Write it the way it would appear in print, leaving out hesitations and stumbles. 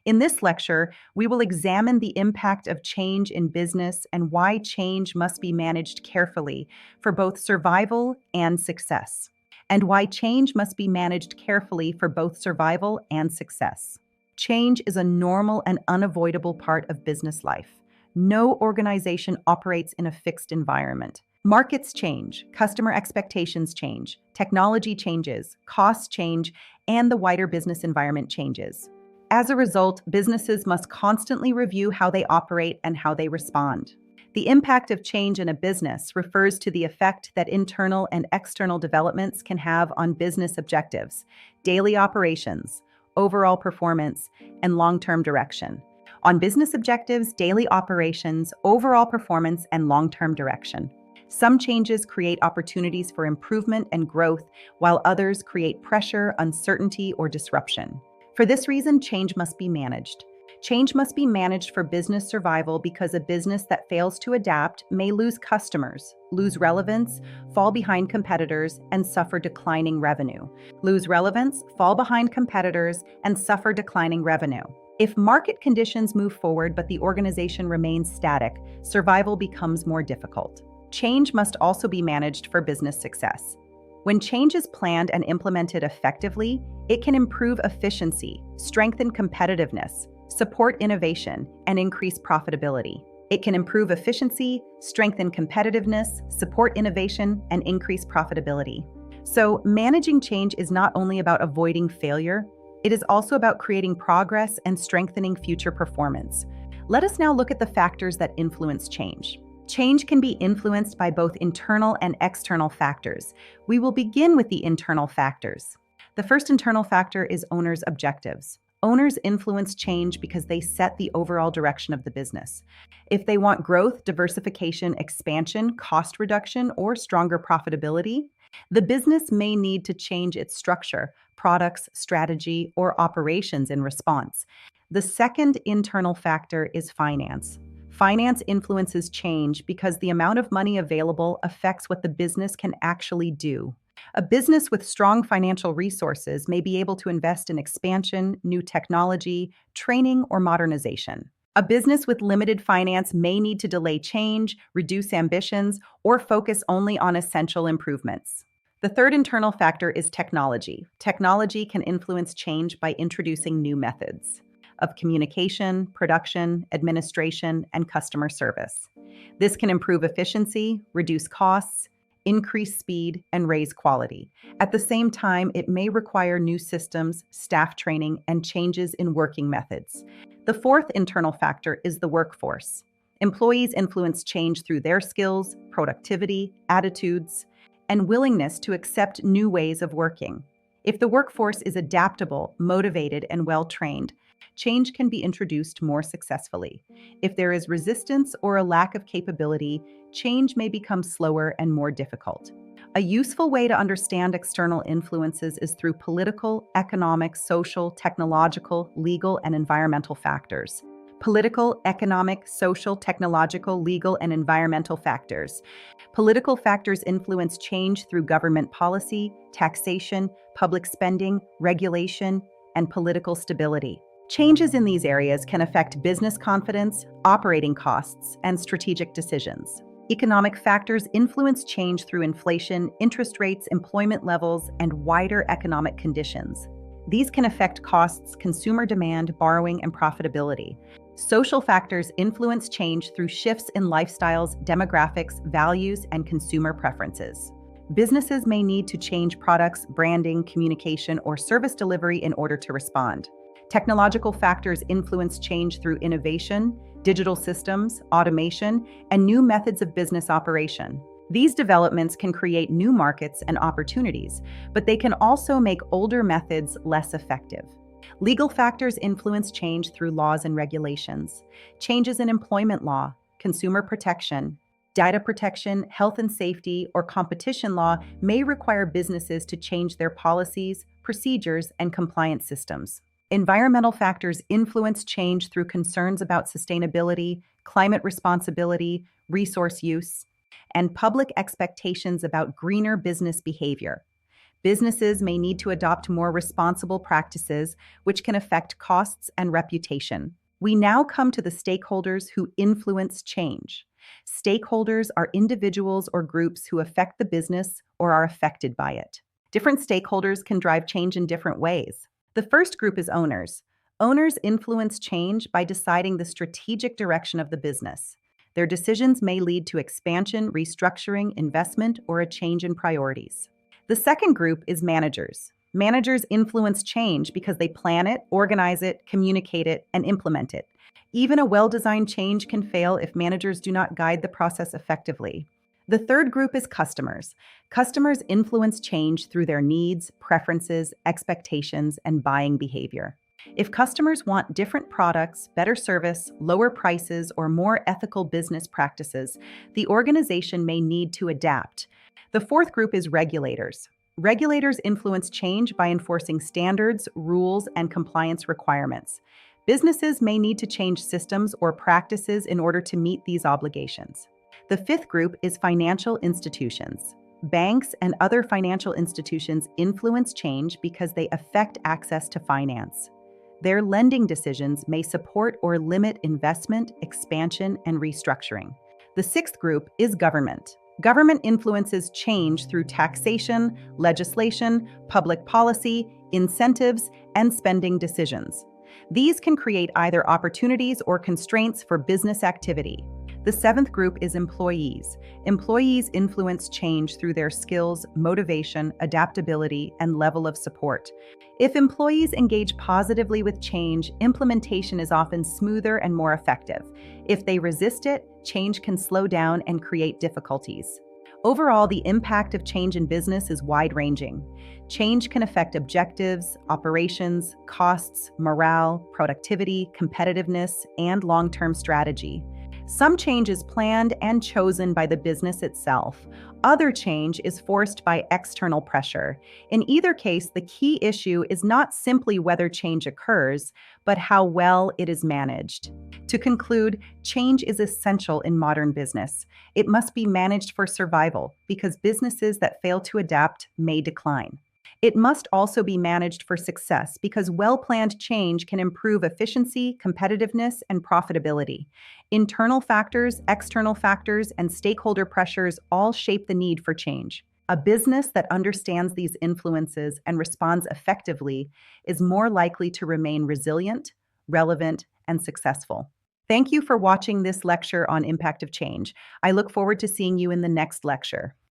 In this lecture, we will examine the impact of change in business and why change must be managed carefully for both survival and success. Change is a normal and unavoidable part of business life. No organization operates in a fixed environment. Markets change, customer expectations change, technology changes, costs change, and the wider business environment changes. As a result, businesses must constantly review how they operate and how they respond. The impact of change in a business refers to the effect that internal and external developments can have on business objectives, daily operations, overall performance, and long-term direction. On business objectives, daily operations, overall performance, and long-term direction. Some changes create opportunities for improvement and growth, while others create pressure, uncertainty, or disruption. For this reason, change must be managed. Change must be managed for business survival because a business that fails to adapt may lose customers, lose relevance, fall behind competitors, and suffer declining revenue. If market conditions move forward but the organization remains static, survival becomes more difficult. Change must also be managed for business success. When change is planned and implemented effectively, it can improve efficiency, strengthen competitiveness, support innovation, and increase profitability. So, managing change is not only about avoiding failure, it is also about creating progress and strengthening future performance. Let us now look at the factors that influence change. Change can be influenced by both internal and external factors. We will begin with the internal factors. The first internal factor is owners' objectives. Owners influence change because they set the overall direction of the business. If they want growth, diversification, expansion, cost reduction, or stronger profitability, the business may need to change its structure, products, strategy, or operations in response. The second internal factor is finance. Finance influences change because the amount of money available affects what the business can actually do. A business with strong financial resources may be able to invest in expansion, new technology, training, or modernization. A business with limited finance may need to delay change, reduce ambitions, or focus only on essential improvements. The third internal factor is technology. Technology can influence change by introducing new methods of communication, production, administration, and customer service. This can improve efficiency, reduce costs, increase speed, and raise quality. At the same time, it may require new systems, staff training, and changes in working methods. The fourth internal factor is the workforce. Employees influence change through their skills, productivity, attitudes, and willingness to accept new ways of working. If the workforce is adaptable, motivated, and well-trained, change can be introduced more successfully. If there is resistance or a lack of capability, change may become slower and more difficult. A useful way to understand external influences is through political, economic, social, technological, legal, and environmental factors. Political, economic, social, technological, legal, and environmental factors. Political factors influence change through government policy, taxation, public spending, regulation, and political stability. Changes in these areas can affect business confidence, operating costs, and strategic decisions. Economic factors influence change through inflation, interest rates, employment levels, and wider economic conditions. These can affect costs, consumer demand, borrowing, and profitability. Social factors influence change through shifts in lifestyles, demographics, values, and consumer preferences. Businesses may need to change products, branding, communication, or service delivery in order to respond. Technological factors influence change through innovation, digital systems, automation, and new methods of business operation. These developments can create new markets and opportunities, but they can also make older methods less effective. Legal factors influence change through laws and regulations. Changes in employment law, consumer protection, data protection, health and safety, or competition law may require businesses to change their policies, procedures, and compliance systems. Environmental factors influence change through concerns about sustainability, climate responsibility, resource use, and public expectations about greener business behavior. Businesses may need to adopt more responsible practices, which can affect costs and reputation. We now come to the stakeholders who influence change. Stakeholders are individuals or groups who affect the business or are affected by it. Different stakeholders can drive change in different ways. The first group is owners. Owners influence change by deciding the strategic direction of the business. Their decisions may lead to expansion, restructuring, investment, or a change in priorities. The second group is managers. Managers influence change because they plan it, organize it, communicate it, and implement it. Even a well-designed change can fail if managers do not guide the process effectively. The third group is customers. Customers influence change through their needs, preferences, expectations, and buying behavior. If customers want different products, better service, lower prices, or more ethical business practices, the organization may need to adapt. The fourth group is regulators. Regulators influence change by enforcing standards, rules, and compliance requirements. Businesses may need to change systems or practices in order to meet these obligations. The fifth group is financial institutions. Banks and other financial institutions influence change because they affect access to finance. Their lending decisions may support or limit investment, expansion, and restructuring. The sixth group is government. Government influences change through taxation, legislation, public policy, incentives, and spending decisions. These can create either opportunities or constraints for business activity. The seventh group is employees. Employees influence change through their skills, motivation, adaptability, and level of support. If employees engage positively with change, implementation is often smoother and more effective. If they resist it, change can slow down and create difficulties. Overall, the impact of change in business is wide-ranging. Change can affect objectives, operations, costs, morale, productivity, competitiveness, and long-term strategy. Some change is planned and chosen by the business itself. Other change is forced by external pressure. In either case, the key issue is not simply whether change occurs, but how well it is managed. To conclude, change is essential in modern business. It must be managed for survival because businesses that fail to adapt may decline. It must also be managed for success because well-planned change can improve efficiency, competitiveness, and profitability. Internal factors, external factors, and stakeholder pressures all shape the need for change. A business that understands these influences and responds effectively is more likely to remain resilient, relevant, and successful. Thank you for watching this lecture on impact of change. I look forward to seeing you in the next lecture.